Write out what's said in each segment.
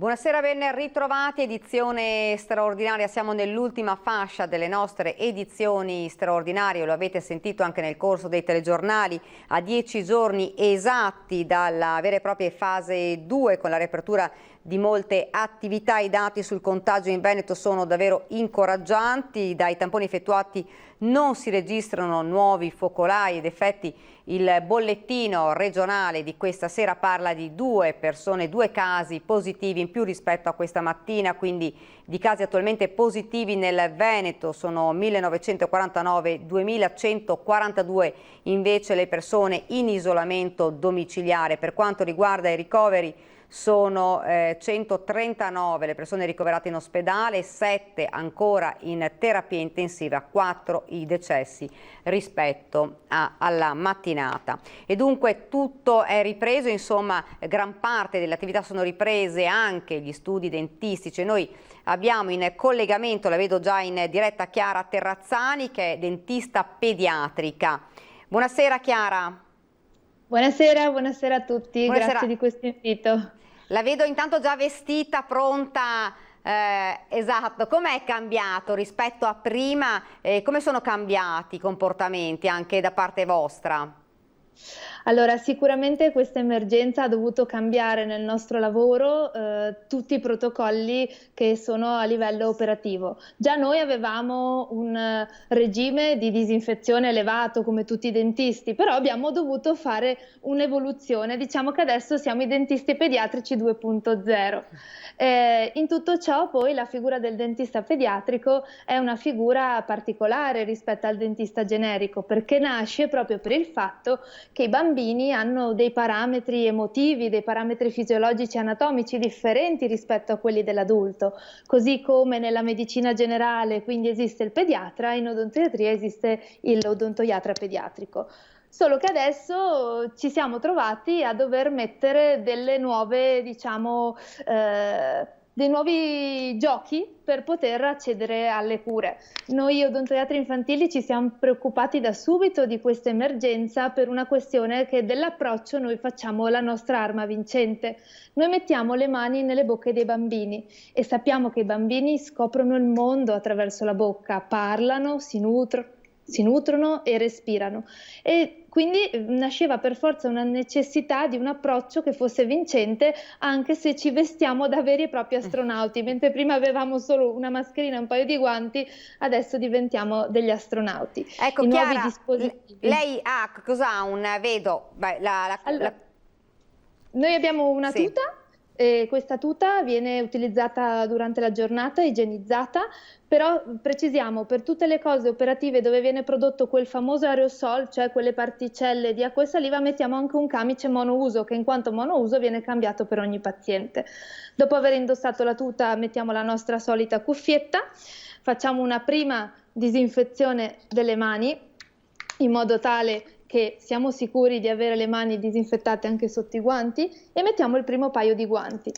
Buonasera, ben ritrovati, edizione straordinaria, siamo nell'ultima fascia delle nostre edizioni straordinarie, lo avete sentito anche nel corso dei telegiornali, a 10 giorni esatti dalla vera e propria fase 2 con la riapertura di molte attività. I dati sul contagio in Veneto sono davvero incoraggianti, dai tamponi effettuati non si registrano nuovi focolai ed effetti il bollettino regionale di questa sera parla di 2 persone, 2 casi positivi in più rispetto a questa mattina, quindi di casi attualmente positivi nel Veneto sono 1949, 2142 invece le persone in isolamento domiciliare. Per quanto riguarda i ricoveri sono 139 le persone ricoverate in ospedale, 7 ancora in terapia intensiva, 4 i decessi rispetto alla mattinata. E dunque tutto è ripreso, insomma gran parte delle attività sono riprese, anche gli studi dentistici. Noi abbiamo in collegamento, la vedo già in diretta, Chiara Terrazzani, che è dentista pediatrica. Buonasera Chiara. Buonasera, buonasera a tutti, Buonasera. Grazie di questo invito. La vedo intanto già vestita, pronta, esatto. Com'è cambiato rispetto a prima? Come sono cambiati i comportamenti anche da parte vostra? Allora, sicuramente questa emergenza ha dovuto cambiare nel nostro lavoro tutti i protocolli che sono a livello operativo. Già noi avevamo un regime di disinfezione elevato come tutti i dentisti, però abbiamo dovuto fare un'evoluzione. Diciamo che adesso siamo i dentisti pediatrici 2.0. In tutto ciò poi la figura del dentista pediatrico è una figura particolare rispetto al dentista generico, perché nasce proprio per il fatto che i bambini hanno dei parametri emotivi, dei parametri fisiologici anatomici differenti rispetto a quelli dell'adulto, così come nella medicina generale quindi esiste il pediatra, in odontoiatria esiste l'odontoiatra pediatrico. Solo che adesso ci siamo trovati a dover mettere delle nuove, diciamo, dei nuovi giochi per poter accedere alle cure. Noi odontoiatri infantili ci siamo preoccupati da subito di questa emergenza per una questione che dell'approccio noi facciamo la nostra arma vincente. Noi mettiamo le mani nelle bocche dei bambini e sappiamo che i bambini scoprono il mondo attraverso la bocca, parlano, si nutrono e respirano, e quindi nasceva per forza una necessità di un approccio che fosse vincente, anche se ci vestiamo da veri e propri astronauti. Mentre prima avevamo solo una mascherina e un paio di guanti, adesso diventiamo degli astronauti. Ecco, I Chiara, nuovi dispositivi. lei ha, cos'ha vedo, Allora, noi abbiamo una sì. tuta. E questa tuta viene utilizzata durante la giornata, igienizzata, però precisiamo, per tutte le cose operative dove viene prodotto quel famoso aerosol, cioè quelle particelle di acqua e saliva, mettiamo anche un camice monouso che in quanto monouso viene cambiato per ogni paziente. Dopo aver indossato la tuta mettiamo la nostra solita cuffietta, facciamo una prima disinfezione delle mani in modo tale che siamo sicuri di avere le mani disinfettate anche sotto i guanti, e mettiamo il primo paio di guanti.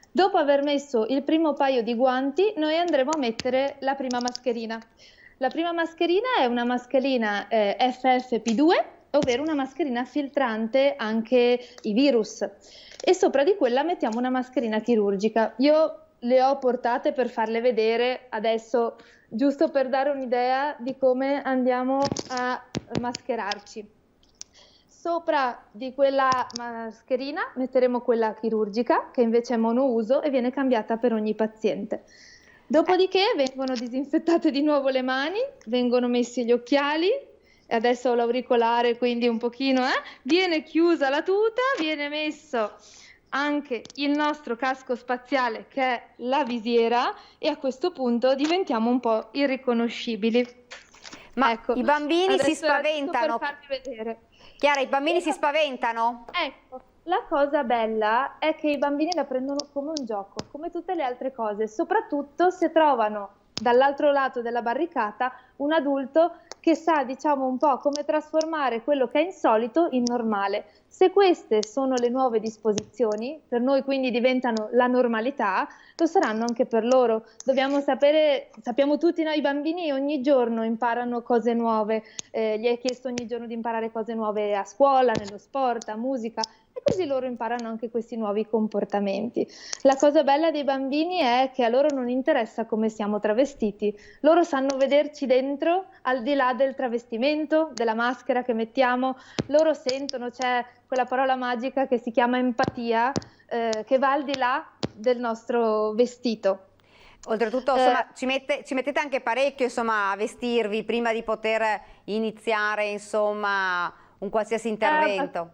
Dopo aver messo il primo paio di guanti, noi andremo a mettere la prima mascherina. La prima mascherina è una mascherina FFP2, ovvero una mascherina filtrante anche i virus, e sopra di quella mettiamo una mascherina chirurgica. Io le ho portate per farle vedere adesso, giusto per dare un'idea di come andiamo a mascherarci. Sopra di quella mascherina metteremo quella chirurgica, che invece è monouso e viene cambiata per ogni paziente. Dopodiché vengono disinfettate di nuovo le mani, vengono messi gli occhiali, e adesso ho l'auricolare quindi un pochino, viene chiusa la tuta, viene messo anche il nostro casco spaziale che è la visiera, e a questo punto diventiamo un po' irriconoscibili. Ma ecco, i bambini si spaventano. Per farvi vedere. Chiara, i bambini si spaventano? Ecco, la cosa bella è che i bambini la prendono come un gioco, come tutte le altre cose, soprattutto se trovano dall'altro lato della barricata un adulto che sa, diciamo, un po' come trasformare quello che è insolito in normale. Se queste sono le nuove disposizioni, per noi quindi diventano la normalità, lo saranno anche per loro. Dobbiamo sapere, sappiamo tutti noi, i bambini ogni giorno imparano cose nuove, gli è chiesto ogni giorno di imparare cose nuove a scuola, nello sport, a musica, e così loro imparano anche questi nuovi comportamenti. La cosa bella dei bambini è che a loro non interessa come siamo travestiti, loro sanno vederci dentro al di là del travestimento, della maschera che mettiamo, loro sentono, c'è quella parola magica che si chiama empatia, che va al di là del nostro vestito. Oltretutto, insomma, ci mettete anche parecchio, insomma, a vestirvi prima di poter iniziare, insomma, un qualsiasi intervento.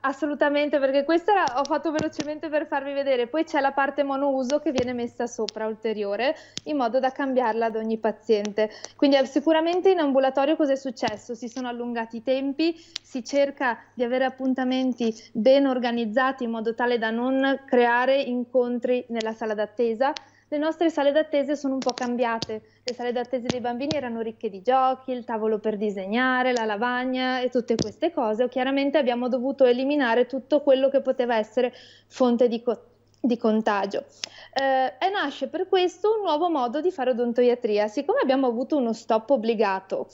Assolutamente, perché questa ho fatto velocemente per farvi vedere, poi c'è la parte monouso che viene messa sopra ulteriore in modo da cambiarla ad ogni paziente. Quindi sicuramente in ambulatorio cosa è successo? Si sono allungati i tempi, si cerca di avere appuntamenti ben organizzati in modo tale da non creare incontri nella sala d'attesa. Le nostre sale d'attesa sono un po' cambiate, le sale d'attesa dei bambini erano ricche di giochi, il tavolo per disegnare, la lavagna e tutte queste cose. Chiaramente abbiamo dovuto eliminare tutto quello che poteva essere fonte di contagio. E nasce per questo un nuovo modo di fare odontoiatria. Siccome abbiamo avuto uno stop obbligato,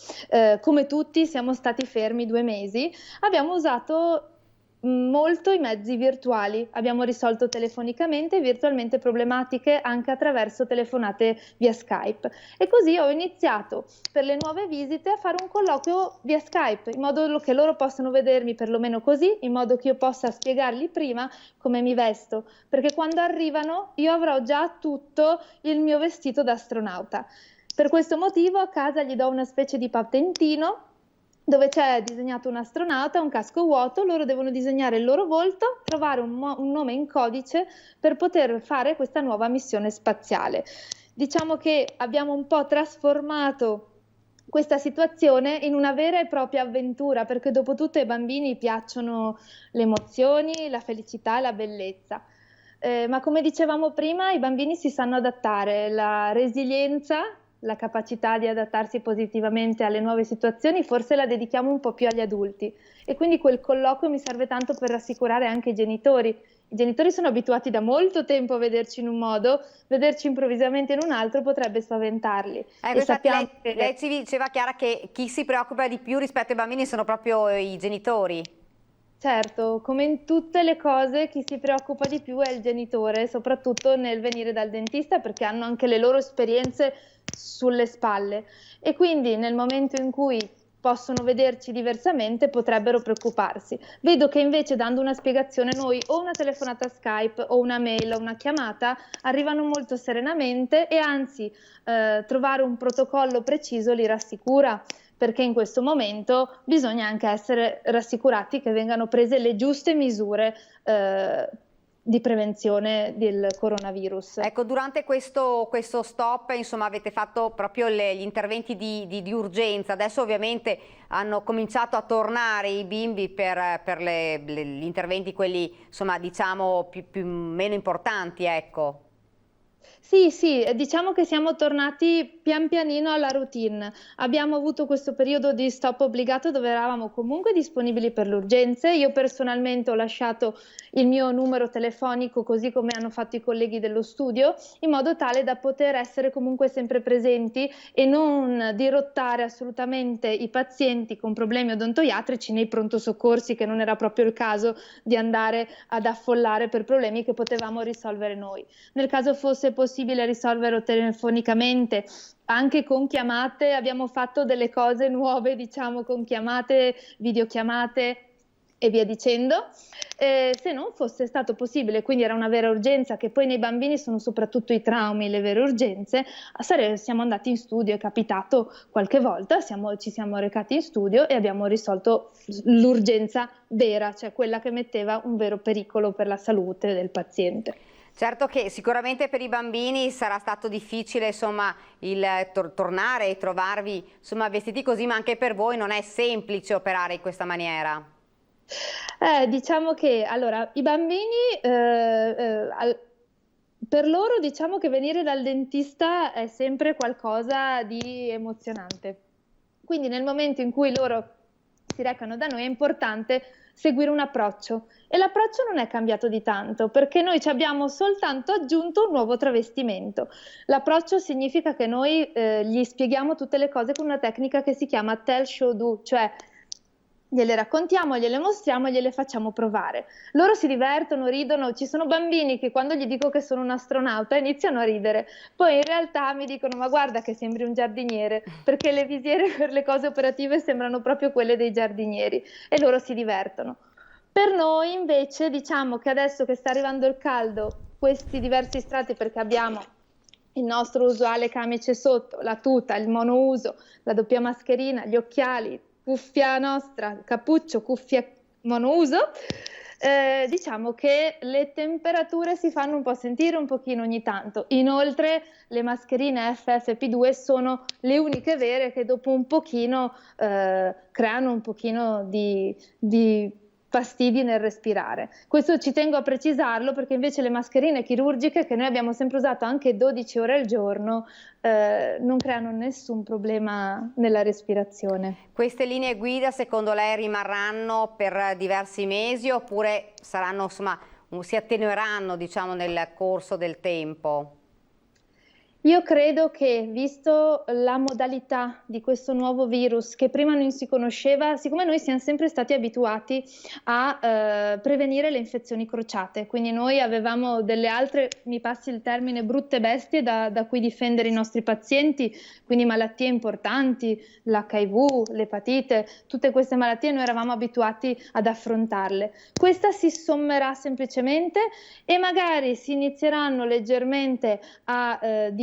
come tutti siamo stati fermi 2 mesi, abbiamo usato molto i mezzi virtuali, abbiamo risolto telefonicamente e virtualmente problematiche anche attraverso telefonate via Skype, e così ho iniziato per le nuove visite a fare un colloquio via Skype in modo che loro possano vedermi perlomeno così, in modo che io possa spiegargli prima come mi vesto, perché quando arrivano io avrò già tutto il mio vestito da astronauta. Per questo motivo a casa gli do una specie di patentino dove c'è disegnato un astronauta, un casco vuoto, loro devono disegnare il loro volto, trovare un nome in codice per poter fare questa nuova missione spaziale. Diciamo che abbiamo un po' trasformato questa situazione in una vera e propria avventura, perché dopo tutto ai bambini piacciono le emozioni, la felicità e la bellezza. Ma come dicevamo prima, i bambini si sanno adattare, la resilienza, la capacità di adattarsi positivamente alle nuove situazioni, forse la dedichiamo un po' più agli adulti, e quindi quel colloquio mi serve tanto per rassicurare anche i genitori. I genitori sono abituati da molto tempo a vederci in un modo, vederci improvvisamente in un altro potrebbe spaventarli. E sappiamo lei ci diceva, Chiara, che chi si preoccupa di più rispetto ai bambini sono proprio i genitori. Certo, come in tutte le cose chi si preoccupa di più è il genitore, soprattutto nel venire dal dentista, perché hanno anche le loro esperienze sulle spalle, e quindi nel momento in cui possono vederci diversamente potrebbero preoccuparsi. Vedo che invece, dando una spiegazione, noi o una telefonata Skype o una mail o una chiamata arrivano molto serenamente, e anzi trovare un protocollo preciso li rassicura, perché in questo momento bisogna anche essere rassicurati che vengano prese le giuste misure di prevenzione del coronavirus. Ecco, durante questo stop, insomma, avete fatto proprio gli interventi di urgenza. Adesso ovviamente hanno cominciato a tornare i bimbi per gli interventi, quelli, insomma, diciamo meno importanti, ecco. Sì, diciamo che siamo tornati pian pianino alla routine. Abbiamo avuto questo periodo di stop obbligato dove eravamo comunque disponibili per le urgenze. Io personalmente ho lasciato il mio numero telefonico, così come hanno fatto i colleghi dello studio, in modo tale da poter essere comunque sempre presenti e non dirottare assolutamente i pazienti con problemi odontoiatrici nei pronto soccorsi, che non era proprio il caso di andare ad affollare per problemi che potevamo risolvere noi. Nel caso fosse possibile risolverlo telefonicamente, anche con chiamate, abbiamo fatto delle cose nuove, diciamo, con chiamate, videochiamate e via dicendo. Se non fosse stato possibile, quindi era una vera urgenza, che poi nei bambini sono soprattutto i traumi, le vere urgenze, siamo andati in studio, è capitato qualche volta, ci siamo recati in studio e abbiamo risolto l'urgenza vera, cioè quella che metteva un vero pericolo per la salute del paziente. Certo che sicuramente per i bambini sarà stato difficile, insomma, il tornare e trovarvi, insomma, vestiti così, ma anche per voi non è semplice operare in questa maniera. Diciamo che allora i bambini per loro, diciamo che venire dal dentista è sempre qualcosa di emozionante. Quindi nel momento in cui loro si recano da noi è importante seguire un approccio, e l'approccio non è cambiato di tanto, perché noi ci abbiamo soltanto aggiunto un nuovo travestimento. L'approccio significa che noi gli spieghiamo tutte le cose con una tecnica che si chiama tell, show, do, cioè gliele raccontiamo, gliele mostriamo, gliele facciamo provare. Loro si divertono, ridono, ci sono bambini che quando gli dico che sono un astronauta iniziano a ridere, poi in realtà mi dicono ma guarda che sembri un giardiniere, perché le visiere per le cose operative sembrano proprio quelle dei giardinieri e loro si divertono. Per noi invece diciamo che adesso che sta arrivando il caldo, questi diversi strati perché abbiamo il nostro usuale camice sotto, la tuta, il monouso, la doppia mascherina, gli occhiali, cuffia nostra, cappuccio, cuffia monouso, diciamo che le temperature si fanno un po' sentire un pochino ogni tanto. Inoltre le mascherine FFP2 sono le uniche vere che dopo un pochino creano un pochino di fastidi nel respirare. Questo ci tengo a precisarlo perché invece le mascherine chirurgiche che noi abbiamo sempre usato anche 12 ore al giorno non creano nessun problema nella respirazione. Queste linee guida secondo lei rimarranno per diversi mesi oppure saranno, insomma, si attenueranno, diciamo, nel corso del tempo? Io credo che, visto la modalità di questo nuovo virus che prima non si conosceva, siccome noi siamo sempre stati abituati a prevenire le infezioni crociate, quindi noi avevamo delle altre, mi passi il termine, brutte bestie da cui difendere i nostri pazienti, quindi malattie importanti, l'HIV, l'epatite, tutte queste malattie noi eravamo abituati ad affrontarle. Questa si sommerà semplicemente e magari si inizieranno leggermente a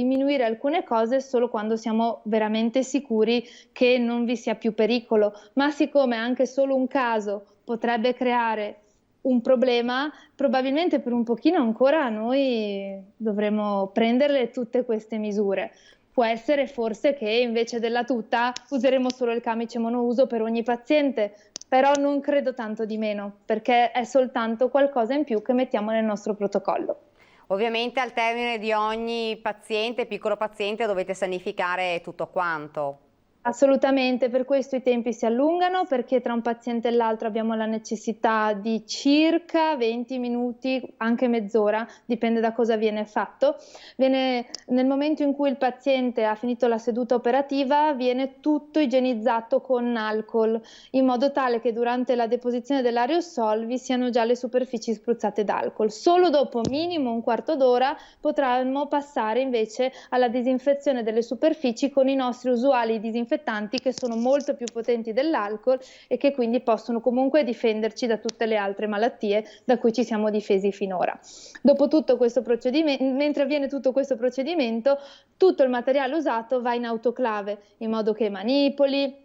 diminuire alcune cose solo quando siamo veramente sicuri che non vi sia più pericolo, ma siccome anche solo un caso potrebbe creare un problema, probabilmente per un pochino ancora noi dovremo prenderle tutte queste misure. Può essere forse che invece della tuta useremo solo il camice monouso per ogni paziente, però non credo tanto di meno, perché è soltanto qualcosa in più che mettiamo nel nostro protocollo. Ovviamente al termine di ogni paziente, piccolo paziente, dovete sanificare tutto quanto. Assolutamente, per questo i tempi si allungano, perché tra un paziente e l'altro abbiamo la necessità di circa 20 minuti, anche mezz'ora, dipende da cosa viene fatto. Nel momento in cui il paziente ha finito la seduta operativa, viene tutto igienizzato con alcol, in modo tale che durante la deposizione dell'aerosol vi siano già le superfici spruzzate d'alcol. Solo dopo minimo un quarto d'ora potremmo passare invece alla disinfezione delle superfici con i nostri usuali disinfettanti che sono molto più potenti dell'alcol e che quindi possono comunque difenderci da tutte le altre malattie da cui ci siamo difesi finora. Dopo tutto questo procedimento, mentre avviene tutto questo procedimento, tutto il materiale usato va in autoclave, in modo che manipoli,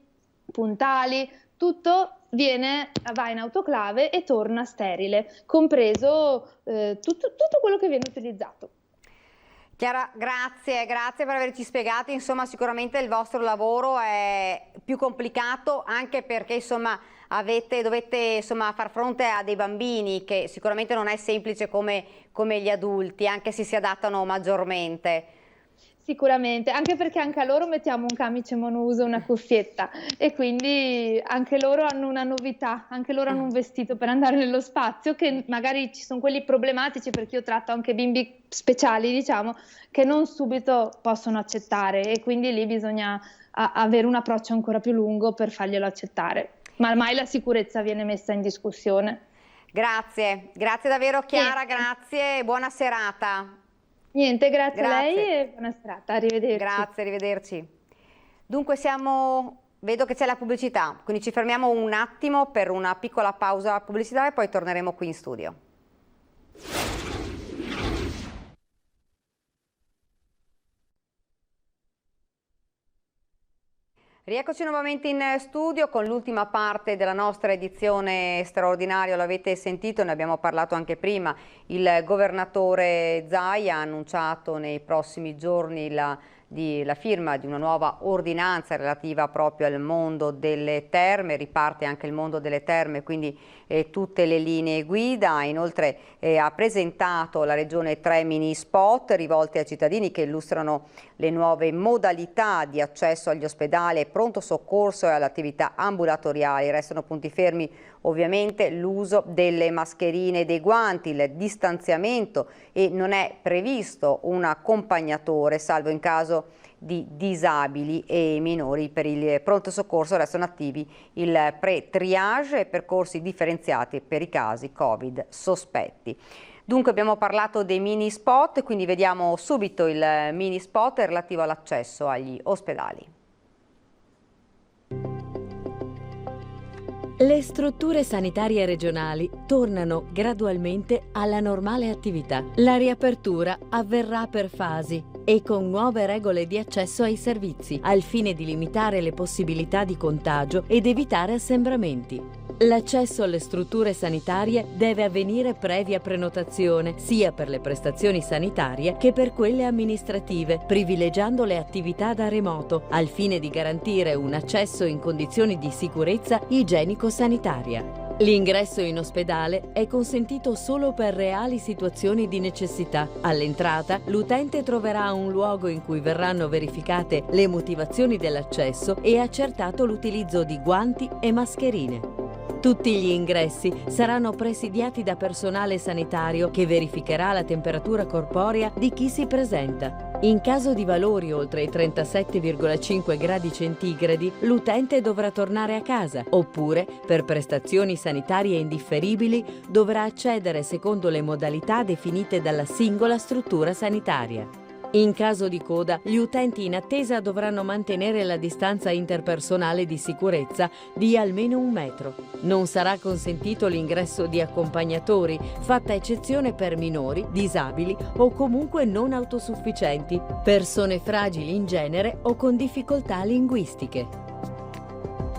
puntali, tutto va in autoclave e torna sterile, compreso tutto quello che viene utilizzato. Chiara, grazie per averci spiegato, insomma sicuramente il vostro lavoro è più complicato anche perché insomma dovete insomma far fronte a dei bambini che sicuramente non è semplice come gli adulti, anche se si adattano maggiormente. Sicuramente, anche perché anche a loro mettiamo un camice monouso, una cuffietta e quindi anche loro hanno una novità, anche loro hanno un vestito per andare nello spazio, che magari ci sono quelli problematici, perché io tratto anche bimbi speciali, diciamo, che non subito possono accettare e quindi lì bisogna avere un approccio ancora più lungo per farglielo accettare, ma mai la sicurezza viene messa in discussione. Grazie davvero Chiara, grazie e buona serata. Niente, grazie a lei e buona serata, arrivederci. Grazie, arrivederci. Dunque vedo che c'è la pubblicità, quindi ci fermiamo un attimo per una piccola pausa pubblicitaria e poi torneremo qui in studio. Rieccoci nuovamente in studio con l'ultima parte della nostra edizione straordinaria, l'avete sentito, ne abbiamo parlato anche prima, il governatore Zaia ha annunciato nei prossimi giorni la firma di una nuova ordinanza relativa proprio al mondo delle terme, riparte anche il mondo delle terme, quindi tutte le linee guida. Inoltre ha presentato alla Regione 3 mini spot rivolti ai cittadini che illustrano le nuove modalità di accesso agli ospedali e pronto soccorso e alle attività ambulatoriali. Restano punti fermi ovviamente l'uso delle mascherine e dei guanti, il distanziamento, e non è previsto un accompagnatore salvo in caso di disabili e minori. Per il pronto soccorso restano attivi il pre-triage e percorsi differenziati per i casi Covid sospetti. Dunque abbiamo parlato dei mini spot, quindi vediamo subito il mini spot relativo all'accesso agli ospedali. Le strutture sanitarie regionali tornano gradualmente alla normale attività. La riapertura avverrà per fasi e con nuove regole di accesso ai servizi, al fine di limitare le possibilità di contagio ed evitare assembramenti. L'accesso alle strutture sanitarie deve avvenire previa prenotazione, sia per le prestazioni sanitarie che per quelle amministrative, privilegiando le attività da remoto, al fine di garantire un accesso in condizioni di sicurezza igienico-sanitaria. L'ingresso in ospedale è consentito solo per reali situazioni di necessità. All'entrata, l'utente troverà un luogo in cui verranno verificate le motivazioni dell'accesso e accertato l'utilizzo di guanti e mascherine. Tutti gli ingressi saranno presidiati da personale sanitario che verificherà la temperatura corporea di chi si presenta. In caso di valori oltre i 37,5 gradi centigradi, l'utente dovrà tornare a casa, oppure, per prestazioni sanitarie indifferibili, dovrà accedere secondo le modalità definite dalla singola struttura sanitaria. In caso di coda, gli utenti in attesa dovranno mantenere la distanza interpersonale di sicurezza di almeno 1 metro. Non sarà consentito l'ingresso di accompagnatori, fatta eccezione per minori, disabili o comunque non autosufficienti, persone fragili in genere o con difficoltà linguistiche.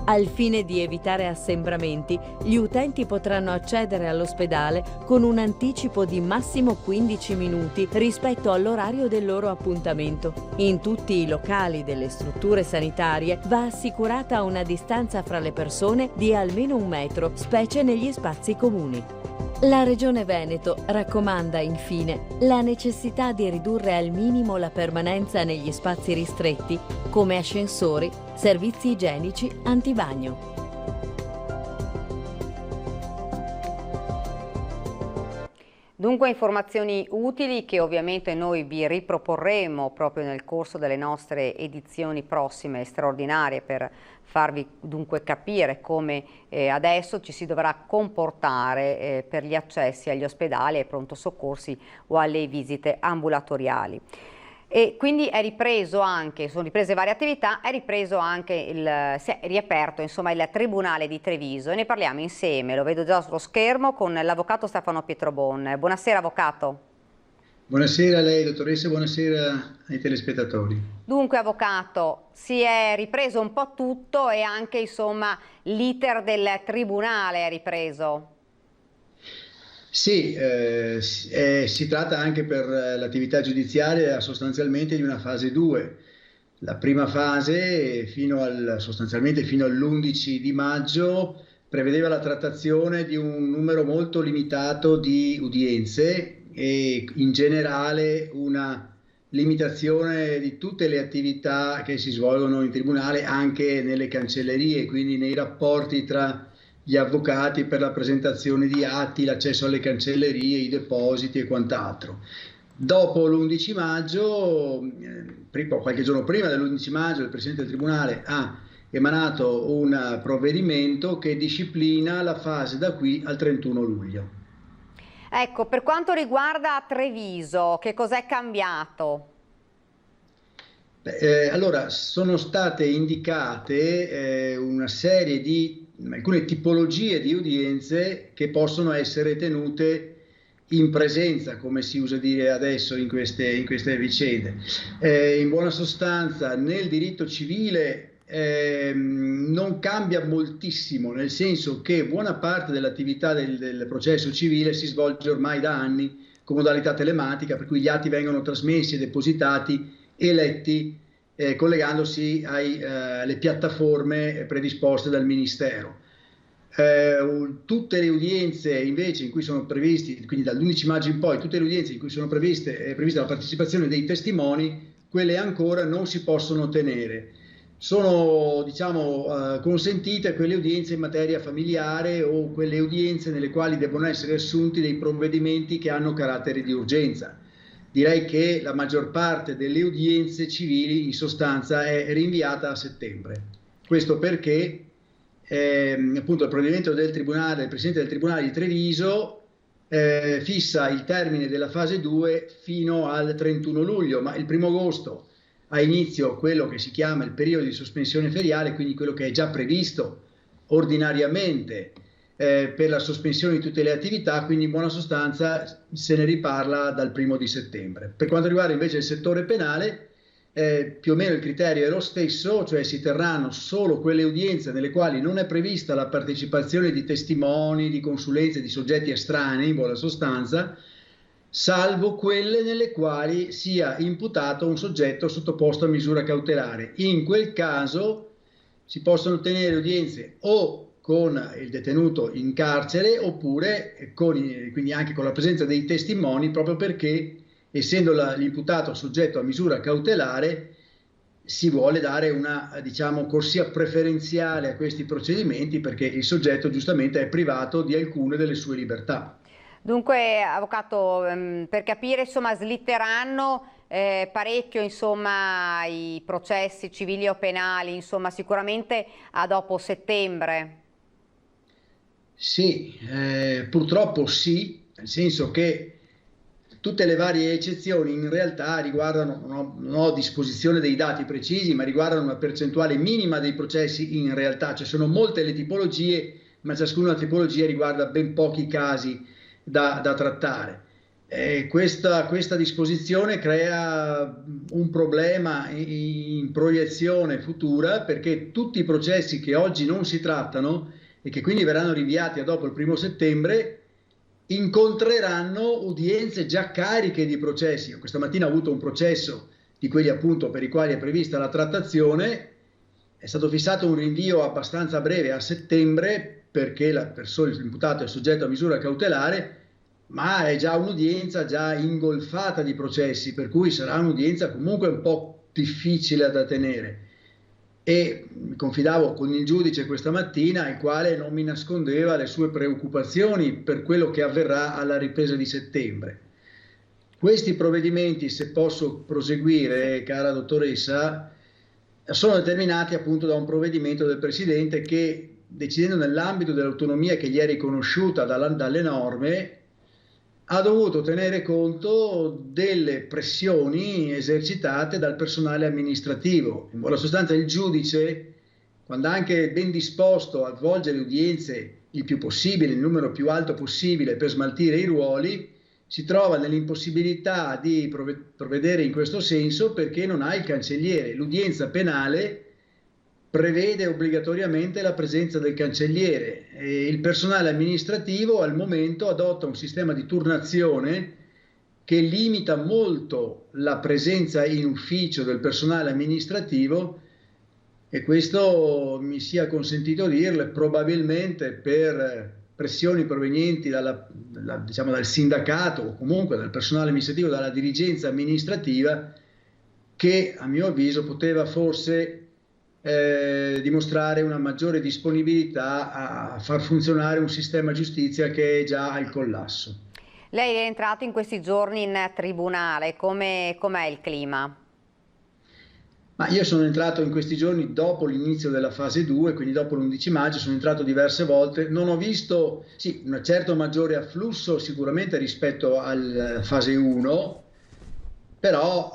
Al fine di evitare assembramenti, gli utenti potranno accedere all'ospedale con un anticipo di massimo 15 minuti rispetto all'orario del loro appuntamento. In tutti i locali delle strutture sanitarie va assicurata una distanza fra le persone di almeno 1 metro, specie negli spazi comuni. La Regione Veneto raccomanda infine la necessità di ridurre al minimo la permanenza negli spazi ristretti, come ascensori, servizi igienici, antibagno. Dunque informazioni utili che ovviamente noi vi riproporremo proprio nel corso delle nostre edizioni prossime straordinarie, per farvi dunque capire come adesso ci si dovrà comportare per gli accessi agli ospedali, ai pronto soccorsi o alle visite ambulatoriali. E quindi è ripreso anche, sono riprese varie attività, è ripreso anche si è riaperto insomma il Tribunale di Treviso, e ne parliamo insieme, lo vedo già sullo schermo, con l'avvocato Stefano Pietrobon. Buonasera avvocato. Buonasera a lei dottoressa, buonasera ai telespettatori. Dunque avvocato, si è ripreso un po' tutto e anche insomma l'iter del Tribunale è ripreso. Sì, si tratta anche per l'attività giudiziaria sostanzialmente di una fase 2. La prima fase, sostanzialmente fino all'11 di maggio, prevedeva la trattazione di un numero molto limitato di udienze e in generale una limitazione di tutte le attività che si svolgono in tribunale, anche nelle cancellerie, quindi nei rapporti tra gli avvocati per la presentazione di atti, l'accesso alle cancellerie, i depositi e quant'altro. Dopo l'11 maggio, qualche giorno prima dell'11 maggio, il Presidente del Tribunale ha emanato un provvedimento che disciplina la fase da qui al 31 luglio. Ecco, per quanto riguarda Treviso, che cos'è cambiato? Allora, sono state indicate una serie di alcune tipologie di udienze che possono essere tenute in presenza, come si usa dire adesso in queste vicende. In buona sostanza, nel diritto civile non cambia moltissimo, nel senso che buona parte dell'attività del processo civile si svolge ormai da anni con modalità telematica, per cui gli atti vengono trasmessi e depositati e letti collegandosi alle piattaforme predisposte dal Ministero. Tutte le udienze invece in cui sono previsti, quindi dall'11 maggio in poi, tutte le udienze in cui sono prevista la partecipazione dei testimoni, quelle ancora non si possono tenere. sono, diciamo, consentite quelle udienze in materia familiare o quelle udienze nelle quali devono essere assunti dei provvedimenti che hanno carattere di urgenza. Direi che la maggior parte delle udienze civili in sostanza è rinviata a settembre. Questo perché appunto il provvedimento del Presidente del Tribunale di Treviso fissa il termine della fase 2 fino al 31 luglio, ma il 1° agosto ha inizio quello che si chiama il periodo di sospensione feriale, quindi quello che è già previsto ordinariamente per la sospensione di tutte le attività, quindi in buona sostanza se ne riparla dal 1° di settembre. Per quanto riguarda invece il settore penale, più o meno il criterio è lo stesso, cioè si terranno solo quelle udienze nelle quali non è prevista la partecipazione di testimoni, di consulenze, di soggetti estranei, in buona sostanza, salvo quelle nelle quali sia imputato un soggetto sottoposto a misura cautelare. In quel caso si possono tenere udienze o con il detenuto in carcere oppure quindi anche con la presenza dei testimoni, proprio perché essendo l'imputato soggetto a misura cautelare si vuole dare una, diciamo, corsia preferenziale a questi procedimenti, perché il soggetto giustamente è privato di alcune delle sue libertà. Dunque, avvocato, per capire, insomma, slitteranno parecchio, insomma, i processi civili o penali, insomma, sicuramente a dopo settembre. Sì, purtroppo sì, nel senso che tutte le varie eccezioni in realtà riguardano, non ho a disposizione dei dati precisi, ma riguardano una percentuale minima dei processi in realtà. Ci sono molte le tipologie, ma ciascuna tipologia riguarda ben pochi casi da trattare. Questa disposizione crea un problema in proiezione futura, perché tutti i processi che oggi non si trattano e che quindi verranno rinviati a dopo il 1° settembre incontreranno udienze già cariche di processi. Io questa mattina ho avuto un processo di quelli appunto per i quali è prevista la trattazione, è stato fissato un rinvio abbastanza breve a settembre perché l'imputato è soggetto a misura cautelare, ma è già un'udienza già ingolfata di processi, per cui sarà un'udienza comunque un po' difficile da tenere. E mi confidavo con il giudice questa mattina, il quale non mi nascondeva le sue preoccupazioni per quello che avverrà alla ripresa di settembre. Questi provvedimenti, se posso proseguire, cara dottoressa, sono determinati appunto da un provvedimento del Presidente che, decidendo nell'ambito dell'autonomia che gli è riconosciuta dalle norme, ha dovuto tenere conto delle pressioni esercitate dal personale amministrativo. In buona sostanza il giudice, quando anche ben disposto a svolgere udienze il più possibile, il numero più alto possibile per smaltire i ruoli, si trova nell'impossibilità di provvedere in questo senso perché non ha il cancelliere. L'udienza penale prevede obbligatoriamente la presenza del cancelliere e il personale amministrativo al momento adotta un sistema di turnazione che limita molto la presenza in ufficio del personale amministrativo, e questo, mi sia consentito dirle, probabilmente per pressioni provenienti diciamo, dal sindacato o comunque dal personale amministrativo, dalla dirigenza amministrativa, che a mio avviso poteva forse dimostrare una maggiore disponibilità a far funzionare un sistema giustizia che è già al collasso. Lei è entrato in questi giorni in tribunale, com'è il clima? Ma io sono entrato in questi giorni dopo l'inizio della fase 2, quindi dopo l'11 maggio, sono entrato diverse volte, non ho visto, sì, un certo maggiore afflusso sicuramente rispetto alla fase 1, però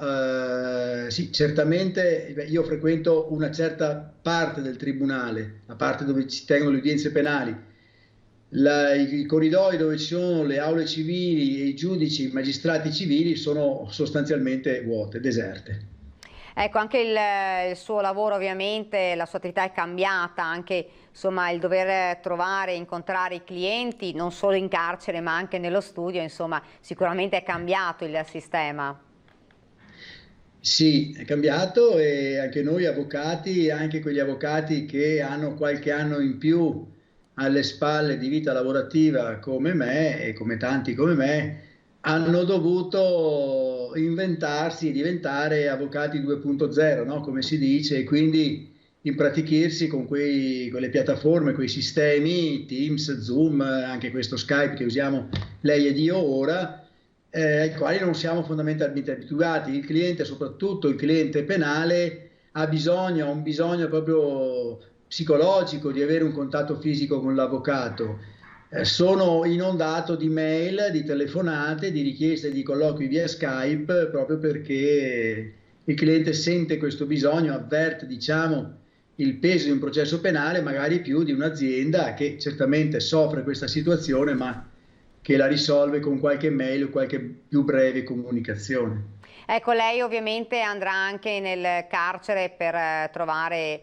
sì, certamente io frequento una certa parte del tribunale, la parte dove si tengono le udienze penali. I corridoi dove ci sono le aule civili e i giudici, i magistrati civili sono sostanzialmente vuote, deserte. Ecco, anche il suo lavoro ovviamente, la sua attività è cambiata, anche insomma il dover trovare, incontrare i clienti, non solo in carcere ma anche nello studio, insomma sicuramente è cambiato il sistema. Sì, è cambiato, e anche noi avvocati, anche quegli avvocati che hanno qualche anno in più alle spalle di vita lavorativa come me e come tanti come me, hanno dovuto inventarsi e diventare avvocati 2.0, no? Come si dice, e quindi impratichirsi con quelle piattaforme, quei sistemi, Teams, Zoom, anche questo Skype che usiamo lei ed io ora, ai quali non siamo fondamentalmente abituati. Il cliente, soprattutto il cliente penale, ha un bisogno proprio psicologico di avere un contatto fisico con l'avvocato. Sono inondato di mail, di telefonate, di richieste di colloqui via Skype, proprio perché il cliente sente questo bisogno, avverte, diciamo, il peso di un processo penale, magari più di un'azienda che certamente soffre questa situazione, ma che la risolve con qualche mail o qualche più breve comunicazione. Ecco, lei ovviamente andrà anche nel carcere per trovare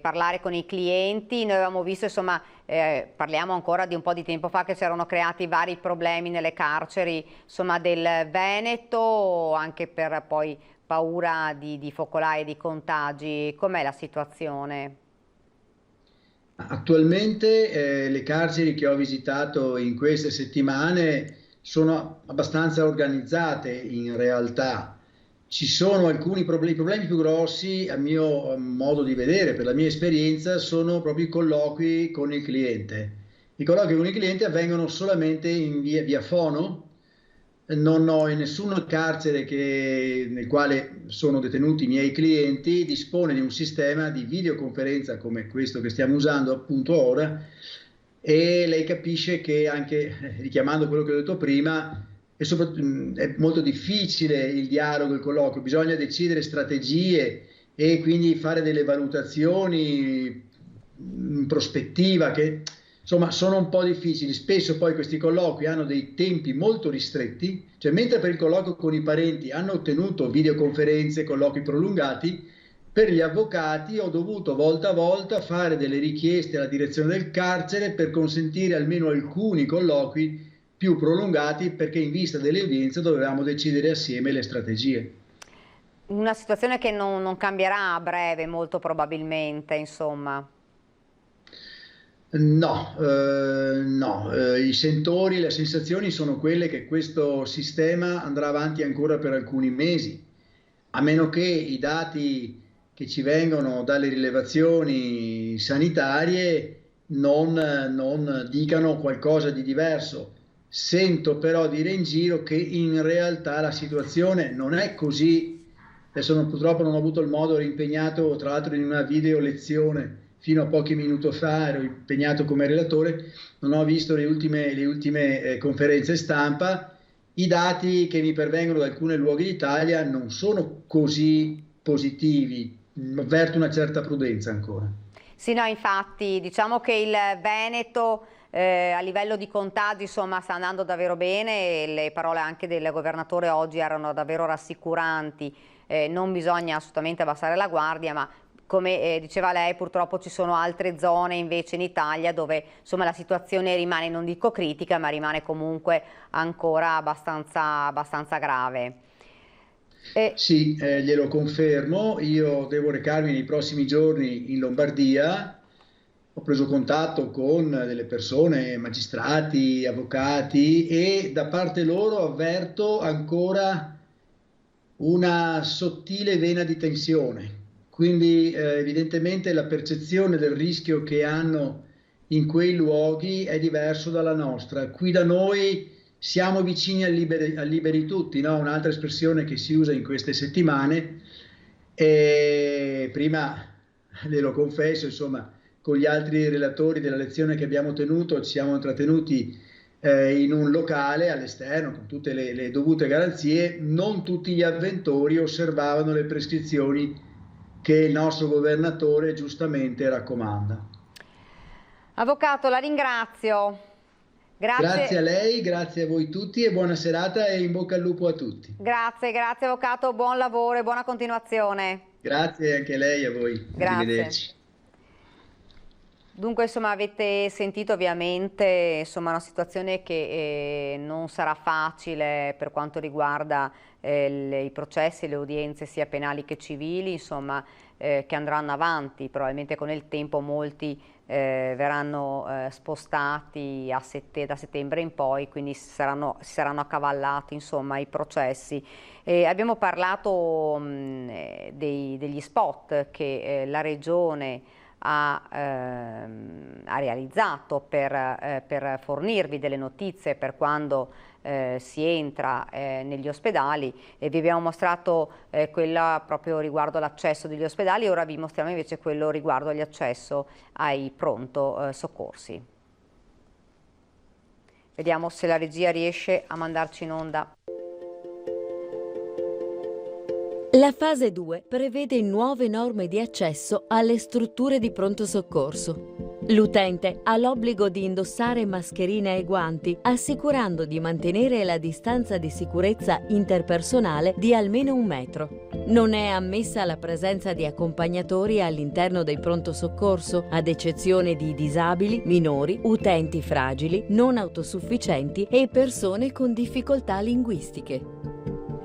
parlare con i clienti. Noi avevamo visto, insomma, parliamo ancora di un po' di tempo fa, che si erano creati vari problemi nelle carceri, insomma, del Veneto, anche per poi paura di focolai e di contagi. Com'è la situazione? Attualmente le carceri che ho visitato in queste settimane sono abbastanza organizzate in realtà. Ci sono alcuni problemi, i problemi più grossi, a mio modo di vedere, per la mia esperienza, sono proprio i colloqui con il cliente. I colloqui con il cliente avvengono solamente in via fono. Non ho in nessun carcere nel quale sono detenuti i miei clienti, dispone di un sistema di videoconferenza come questo che stiamo usando appunto ora, e lei capisce che anche richiamando quello che ho detto prima, è molto difficile il dialogo, il colloquio, bisogna decidere strategie e quindi fare delle valutazioni in prospettiva che insomma sono un po' difficili. Spesso poi questi colloqui hanno dei tempi molto ristretti, cioè mentre per il colloquio con i parenti hanno ottenuto videoconferenze, colloqui prolungati, per gli avvocati ho dovuto volta a volta fare delle richieste alla direzione del carcere per consentire almeno alcuni colloqui più prolungati, perché in vista delle udienze dovevamo decidere assieme le strategie. Una situazione che non cambierà a breve, molto probabilmente, insomma. No, i sentori, le sensazioni sono quelle che questo sistema andrà avanti ancora per alcuni mesi, a meno che i dati che ci vengono dalle rilevazioni sanitarie non dicano qualcosa di diverso. Sento però dire in giro che in realtà la situazione non è così. Adesso purtroppo non ho avuto il modo, ero impegnato tra l'altro in una video lezione fino a pochi minuti fa, ero impegnato come relatore, non ho visto le ultime conferenze stampa. I dati che mi pervengono da alcuni luoghi d'Italia non sono così positivi, avverto una certa prudenza ancora. Sì, no, infatti diciamo che il Veneto a livello di contagi insomma sta andando davvero bene, e le parole anche del governatore oggi erano davvero rassicuranti. Non bisogna assolutamente abbassare la guardia, ma come diceva lei, purtroppo ci sono altre zone invece in Italia dove insomma la situazione rimane, non dico critica, ma rimane comunque ancora abbastanza grave. Sì, glielo confermo. Io devo recarmi nei prossimi giorni in Lombardia. Ho preso contatto con delle persone, magistrati, avvocati, e da parte loro avverto ancora una sottile vena di tensione. Quindi evidentemente la percezione del rischio che hanno in quei luoghi è diverso dalla nostra. Qui da noi siamo vicini al liberi tutti, no? Un'altra espressione che si usa in queste settimane. E prima, glielo confesso, insomma, con gli altri relatori della lezione che abbiamo tenuto, ci siamo intrattenuti in un locale all'esterno con tutte le dovute garanzie. Non tutti gli avventori osservavano le prescrizioni che il nostro governatore giustamente raccomanda. Avvocato, la ringrazio. Grazie a lei, grazie a voi tutti e buona serata e in bocca al lupo a tutti. Grazie avvocato, buon lavoro e buona continuazione. Grazie anche a lei e a voi. Grazie. Arrivederci. Dunque insomma avete sentito ovviamente insomma una situazione che non sarà facile per quanto riguarda i processi e le udienze sia penali che civili, insomma che andranno avanti probabilmente con il tempo. Molti verranno spostati da settembre in poi, quindi si saranno accavallati insomma i processi. Abbiamo parlato degli spot che la Regione ha realizzato per fornirvi delle notizie per quando si entra negli ospedali, e vi abbiamo mostrato quella proprio riguardo all'accesso degli ospedali. Ora vi mostriamo invece quello riguardo all'accesso ai pronto soccorsi. Vediamo se la regia riesce a mandarci in onda. La fase 2 prevede nuove norme di accesso alle strutture di pronto soccorso. L'utente ha l'obbligo di indossare mascherine e guanti, assicurando di mantenere la distanza di sicurezza interpersonale di almeno 1 metro. Non è ammessa la presenza di accompagnatori all'interno del pronto soccorso, ad eccezione di disabili, minori, utenti fragili, non autosufficienti e persone con difficoltà linguistiche.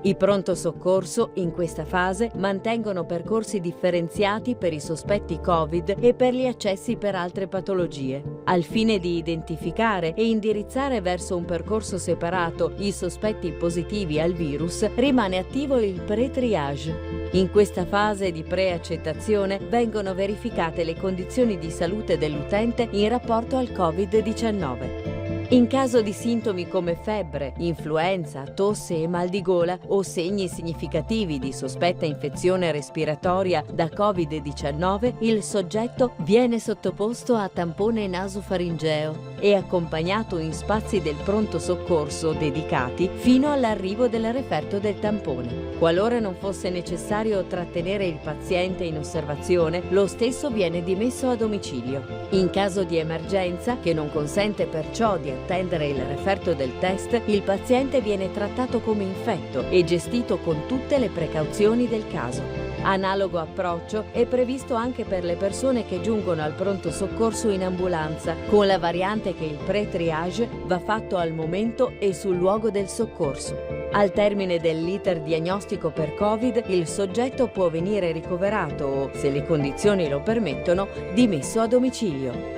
I pronto soccorso in questa fase mantengono percorsi differenziati per i sospetti Covid e per gli accessi per altre patologie. Al fine di identificare e indirizzare verso un percorso separato i sospetti positivi al virus, rimane attivo il pre-triage. In questa fase di preaccettazione vengono verificate le condizioni di salute dell'utente in rapporto al Covid-19. In caso di sintomi come febbre, influenza, tosse e mal di gola o segni significativi di sospetta infezione respiratoria da Covid-19, il soggetto viene sottoposto a tampone nasofaringeo e accompagnato in spazi del pronto soccorso dedicati fino all'arrivo del referto del tampone. Qualora non fosse necessario trattenere il paziente in osservazione, lo stesso viene dimesso a domicilio. In caso di emergenza, che non consente perciò di attendere il referto del test, il paziente viene trattato come infetto e gestito con tutte le precauzioni del caso. Analogo approccio è previsto anche per le persone che giungono al pronto soccorso in ambulanza, con la variante che il pre-triage va fatto al momento e sul luogo del soccorso. Al termine dell'iter diagnostico per Covid, il soggetto può venire ricoverato o, se le condizioni lo permettono, dimesso a domicilio.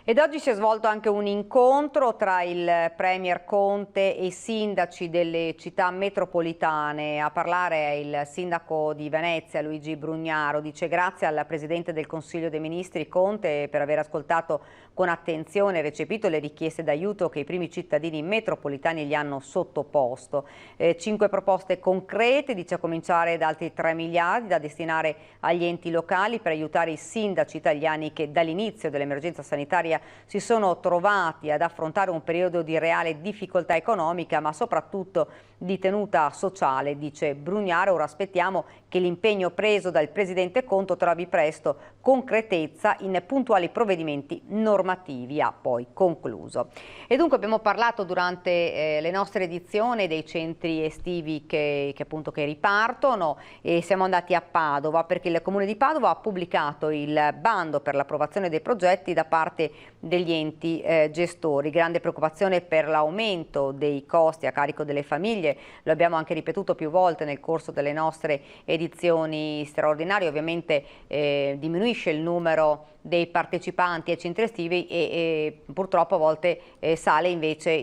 Ed oggi si è svolto anche un incontro tra il Premier Conte e i sindaci delle città metropolitane. A parlare è il sindaco di Venezia, Luigi Brugnaro. Dice: grazie al Presidente del Consiglio dei Ministri Conte per aver ascoltato con attenzione e recepito le richieste d'aiuto che i primi cittadini metropolitani gli hanno sottoposto. 5 proposte concrete, dice, a cominciare da altri 3 miliardi da destinare agli enti locali per aiutare i sindaci italiani che dall'inizio dell'emergenza sanitaria si sono trovati ad affrontare un periodo di reale difficoltà economica, ma soprattutto di tenuta sociale, dice Brugnaro. Ora aspettiamo che l'impegno preso dal Presidente Conte trovi presto concretezza in puntuali provvedimenti normativi, ha poi concluso. E dunque abbiamo parlato durante le nostre edizioni dei centri estivi che ripartono, e siamo andati a Padova perché il Comune di Padova ha pubblicato il bando per l'approvazione dei progetti da parte degli enti gestori. Grande preoccupazione per l'aumento dei costi a carico delle famiglie, lo abbiamo anche ripetuto più volte nel corso delle nostre edizioni straordinarie. Ovviamente diminuisce il numero dei partecipanti ai centri estivi e purtroppo a volte sale invece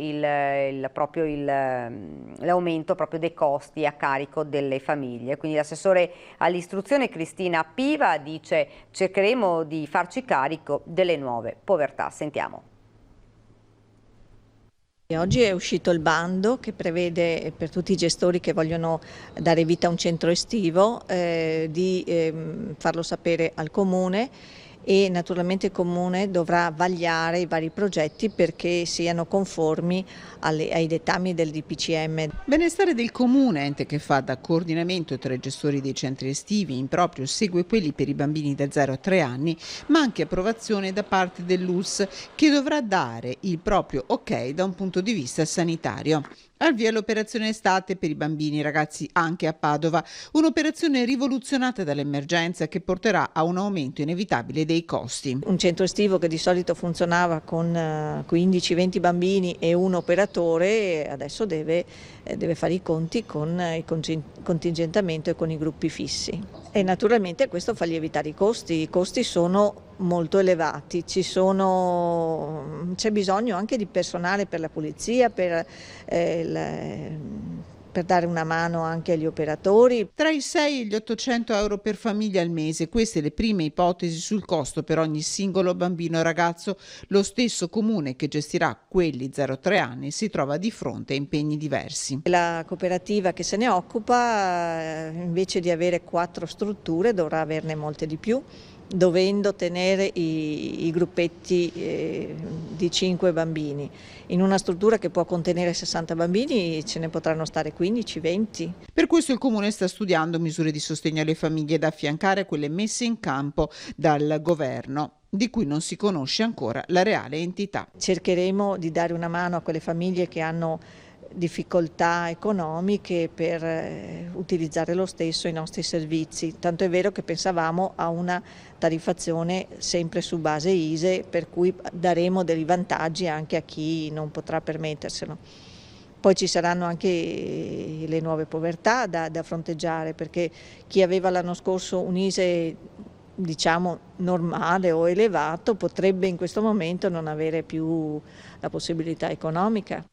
l'aumento proprio dei costi a carico delle famiglie. Quindi l'assessore all'istruzione Cristina Piva dice: cercheremo di farci carico delle nuove povertà. Sentiamo. Oggi è uscito il bando che prevede per tutti i gestori che vogliono dare vita a un centro estivo di farlo sapere al Comune, e naturalmente il Comune dovrà vagliare i vari progetti perché siano conformi ai dettami del DPCM. Benestare del Comune, ente che fa da coordinamento tra i gestori dei centri estivi, in proprio segue quelli per i bambini da 0 a 3 anni, ma anche approvazione da parte dell'ULSS, che dovrà dare il proprio ok da un punto di vista sanitario. Al via l'operazione estate per i bambini e ragazzi anche a Padova, un'operazione rivoluzionata dall'emergenza che porterà a un aumento inevitabile dei costi. Un centro estivo che di solito funzionava con 15-20 bambini e un operatore adesso deve fare i conti con il contingentamento e con i gruppi fissi. E naturalmente questo fa lievitare i costi sono molto elevati, c'è bisogno anche di personale per la pulizia, per dare una mano anche agli operatori. Tra i 6 e gli 800 euro per famiglia al mese, queste le prime ipotesi sul costo per ogni singolo bambino o ragazzo. Lo stesso comune che gestirà quelli 0-3 anni si trova di fronte a impegni diversi. La cooperativa che se ne occupa, invece di avere 4 strutture, dovrà averne molte di più, dovendo tenere i gruppetti di 5 bambini. In una struttura che può contenere 60 bambini ce ne potranno stare 15-20. Per questo il Comune sta studiando misure di sostegno alle famiglie da affiancare a quelle messe in campo dal governo, di cui non si conosce ancora la reale entità. Cercheremo di dare una mano a quelle famiglie che hanno difficoltà economiche per utilizzare lo stesso i nostri servizi, tanto è vero che pensavamo a una tariffazione sempre su base ISEE, per cui daremo dei vantaggi anche a chi non potrà permetterselo. Poi ci saranno anche le nuove povertà da fronteggiare, perché chi aveva l'anno scorso un ISEE diciamo normale o elevato potrebbe in questo momento non avere più la possibilità economica.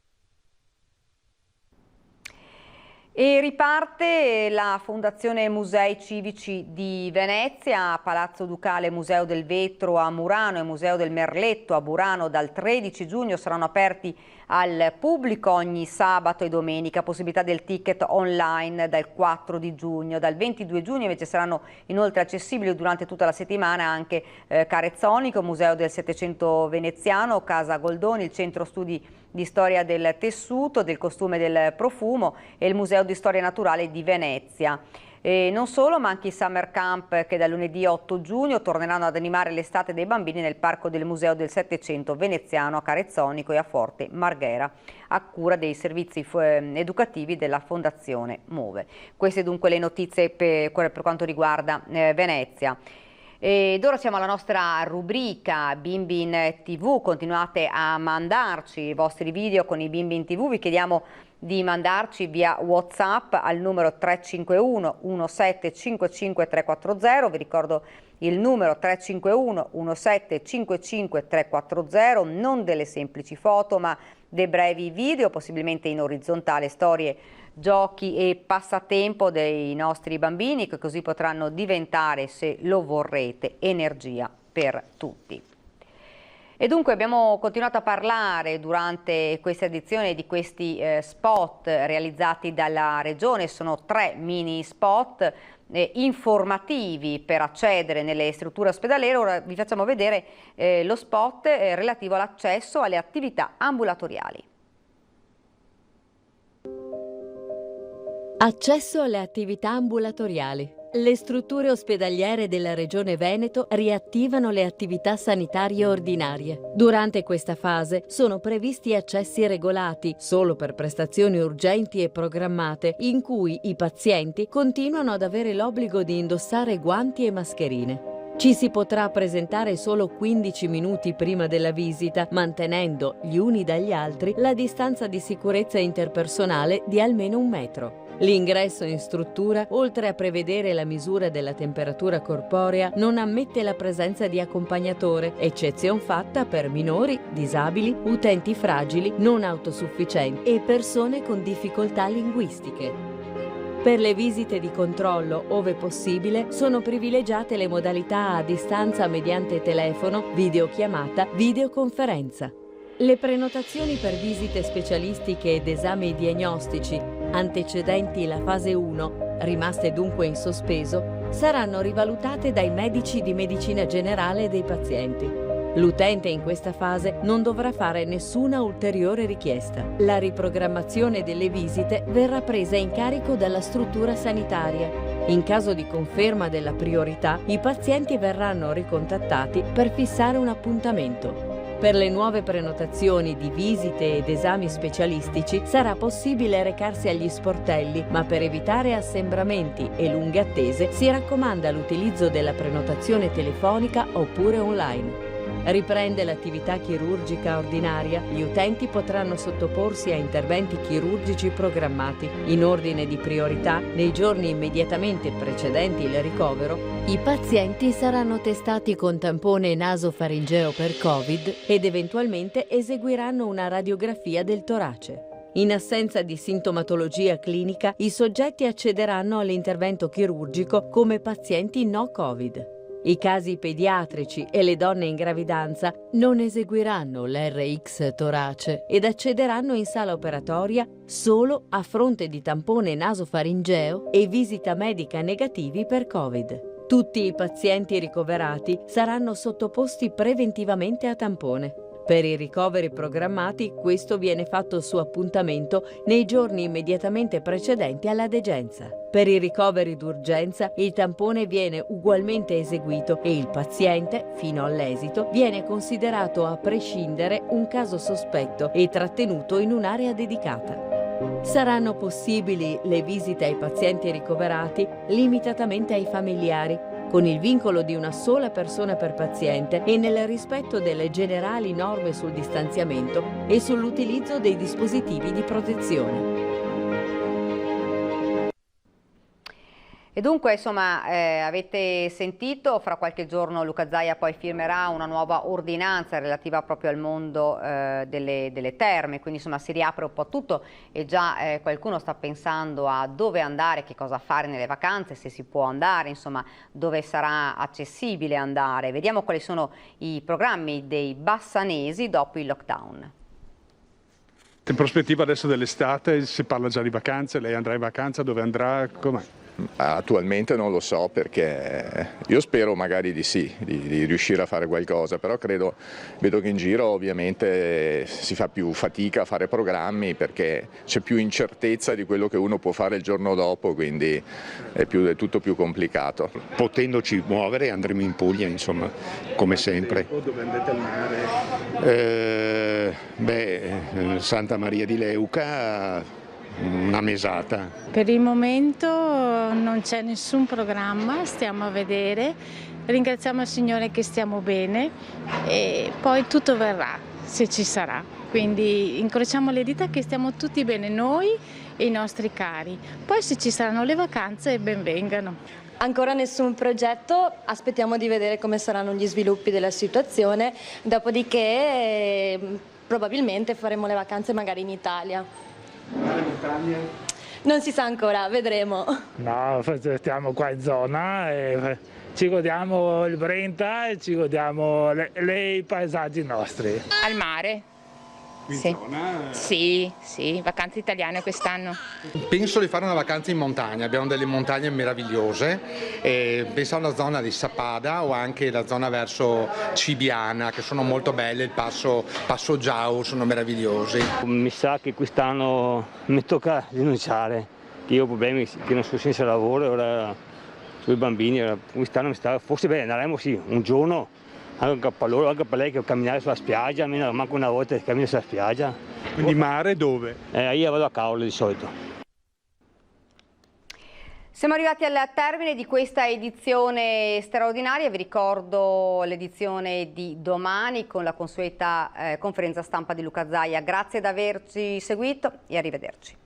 E riparte la Fondazione Musei Civici di Venezia, Palazzo Ducale Museo del Vetro a Murano e Museo del Merletto a Burano dal 13 giugno saranno aperti al pubblico ogni sabato e domenica, possibilità del ticket online dal 4 di giugno. Dal 22 giugno invece saranno inoltre accessibili durante tutta la settimana anche Carezzonico, Museo del Settecento veneziano, Casa Goldoni, il Centro Studi di Storia del Tessuto, del Costume e del Profumo e il Museo di Storia Naturale di Venezia. E non solo, ma anche i Summer Camp che da lunedì 8 giugno torneranno ad animare l'estate dei bambini nel Parco del Museo del Settecento veneziano a Carezzonico e a Forte Marghera, a cura dei servizi educativi della Fondazione Move. Queste dunque le notizie per quanto riguarda Venezia. Ed ora siamo alla nostra rubrica Bimbi in TV, continuate a mandarci i vostri video con i bimbi in TV, vi chiediamo di mandarci via WhatsApp al numero 351 1755 340, vi ricordo il numero 351 1755 340, non delle semplici foto ma dei brevi video, possibilmente in orizzontale, storie, giochi e passatempo dei nostri bambini che così potranno diventare, se lo vorrete, energia per tutti. E dunque abbiamo continuato a parlare durante questa edizione di questi spot realizzati dalla Regione. Sono 3 mini spot informativi per accedere nelle strutture ospedaliere. Ora vi facciamo vedere lo spot relativo all'accesso alle attività ambulatoriali. Accesso alle attività ambulatoriali. Le strutture ospedaliere della Regione Veneto riattivano le attività sanitarie ordinarie. Durante questa fase sono previsti accessi regolati solo per prestazioni urgenti e programmate, in cui i pazienti continuano ad avere l'obbligo di indossare guanti e mascherine. Ci si potrà presentare solo 15 minuti prima della visita, mantenendo gli uni dagli altri la distanza di sicurezza interpersonale di almeno 1 metro. L'ingresso in struttura, oltre a prevedere la misura della temperatura corporea, non ammette la presenza di accompagnatore, eccezion fatta per minori, disabili, utenti fragili, non autosufficienti e persone con difficoltà linguistiche. Per le visite di controllo, ove possibile, sono privilegiate le modalità a distanza mediante telefono, videochiamata, videoconferenza. Le prenotazioni per visite specialistiche ed esami diagnostici antecedenti la fase 1, rimaste dunque in sospeso, saranno rivalutate dai medici di medicina generale dei pazienti. L'utente in questa fase non dovrà fare nessuna ulteriore richiesta. La riprogrammazione delle visite verrà presa in carico dalla struttura sanitaria. In caso di conferma della priorità, i pazienti verranno ricontattati per fissare un appuntamento. Per le nuove prenotazioni di visite ed esami specialistici sarà possibile recarsi agli sportelli, ma per evitare assembramenti e lunghe attese si raccomanda l'utilizzo della prenotazione telefonica oppure online. riprende l'attività chirurgica ordinaria, gli utenti potranno sottoporsi a interventi chirurgici programmati. In ordine di priorità, nei giorni immediatamente precedenti il ricovero, i pazienti saranno testati con tampone nasofaringeo per Covid ed eventualmente eseguiranno una radiografia del torace. In assenza di sintomatologia clinica, i soggetti accederanno all'intervento chirurgico come pazienti no Covid. I casi pediatrici e le donne in gravidanza non eseguiranno l'RX torace ed accederanno in sala operatoria solo a fronte di tampone nasofaringeo e visita medica negativi per Covid. Tutti i pazienti ricoverati saranno sottoposti preventivamente a tampone. Per i ricoveri programmati questo viene fatto su appuntamento nei giorni immediatamente precedenti alla degenza. Per i ricoveri d'urgenza il tampone viene ugualmente eseguito e il paziente, fino all'esito, viene considerato a prescindere un caso sospetto e trattenuto in un'area dedicata. Saranno possibili le visite ai pazienti ricoverati limitatamente ai familiari, con il vincolo di una sola persona per paziente e nel rispetto delle generali norme sul distanziamento e sull'utilizzo dei dispositivi di protezione. E dunque, insomma, avete sentito, fra qualche giorno Luca Zaia poi firmerà una nuova ordinanza relativa proprio al mondo delle terme, quindi insomma si riapre un po' tutto e già qualcuno sta pensando a dove andare, che cosa fare nelle vacanze, se si può andare, insomma dove sarà accessibile andare. Vediamo quali sono i programmi dei bassanesi dopo il lockdown. In prospettiva adesso dell'estate si parla già di vacanze, lei andrà in vacanza, dove andrà, com'è? Attualmente non lo so, perché io spero magari di sì, di riuscire a fare qualcosa, però vedo che in giro ovviamente si fa più fatica a fare programmi perché c'è più incertezza di quello che uno può fare il giorno dopo, quindi è tutto più complicato. Potendoci muovere andremo in Puglia, insomma, come sempre. Dove andate al mare? Santa Maria di Leuca, una mesata. Per il momento non c'è nessun programma, stiamo a vedere, ringraziamo il Signore che stiamo bene e poi tutto verrà se ci sarà, quindi incrociamo le dita che stiamo tutti bene, noi e i nostri cari, poi se ci saranno le vacanze ben vengano. Ancora nessun progetto, aspettiamo di vedere come saranno gli sviluppi della situazione, dopodiché probabilmente faremo le vacanze magari in Italia. Le montagne? Non si sa ancora, vedremo. No, stiamo qua in zona e ci godiamo il Brenta e ci godiamo i paesaggi nostri. Al mare. In sì. Zona? Sì, vacanze italiane quest'anno. Penso di fare una vacanza in montagna, abbiamo delle montagne meravigliose, penso alla zona di Sappada o anche la zona verso Cibiana, che sono molto belle, il passo Giau, sono meravigliosi. Mi sa che quest'anno mi tocca rinunciare, io ho problemi che non sono senza lavoro, ora sui bambini, quest'anno forse andremo sì, un giorno. Anche per loro, anche per lei che camminare sulla spiaggia, almeno manco una volta che cammino sulla spiaggia. Quindi mare dove? Io vado a Caolo di solito. Siamo arrivati al termine di questa edizione straordinaria, vi ricordo l'edizione di domani con la consueta conferenza stampa di Luca Zaia. Grazie di averci seguito e arrivederci.